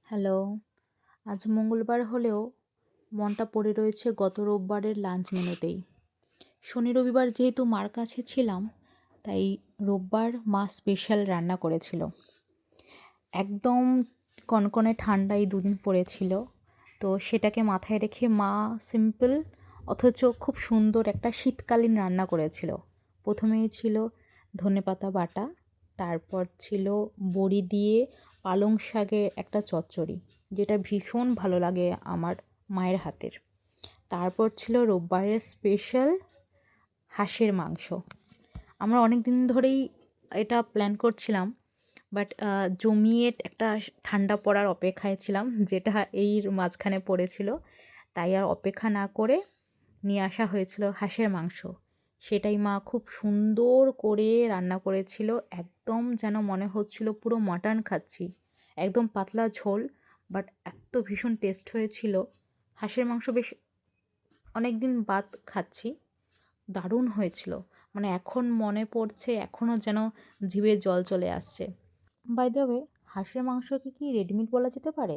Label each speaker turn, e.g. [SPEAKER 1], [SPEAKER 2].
[SPEAKER 1] Hello. আজ মঙ্গলবার হলেও মনটা পড়ে রয়েছে গত রোববারের লাঞ্চ মেনুতেই। শনি রবিবার যেহেতু মার কাছে ছিলাম, তাই রোববার মা স্পেশাল রান্না করেছিল। একদম কনকনে ঠান্ডা এই দুদিন পড়েছিল, তো সেটাকে মাথায় রেখে মা সিম্পল অথচ খুব সুন্দর একটা শীতকালীন রান্না করেছিল। প্রথমেই ছিল ধনেপাতা বাটা, তারপর ছিল বড়ি দিয়ে পালং শাকের একটা চচ্চড়ি, যেটা ভীষণ ভালো লাগে আমার মায়ের হাতের। তারপর ছিল রোববারের স্পেশাল হাঁসের মাংস। আমরা অনেক দিন ধরেই এটা প্ল্যান করছিলাম, বাট জমিয়ে একটা ঠান্ডা পড়ার অপেক্ষায় ছিলাম, যেটা এই মাঝখানে পড়েছিল। তাই আর অপেক্ষা না করে নিয়ে আসা হয়েছিল হাঁসের মাংস। সেটাই মা খুব সুন্দর করে রান্না করেছিল, একদম যেন মনে হচ্ছিল পুরো মাটন খাচ্ছি। একদম পাতলা ঝোল, বাট এত ভীষণ টেস্ট হয়েছিল। হাঁসের মাংস বেশ অনেক দিন বাদ খাচ্ছি, দারুণ হয়েছিল। মানে এখন মনে পড়ছে, এখনও যেন জিভে জল চলে আসছে। বাই দ্য ওয়ে, হাঁসের মাংসকে কি রেডমিট বলা যেতে পারে?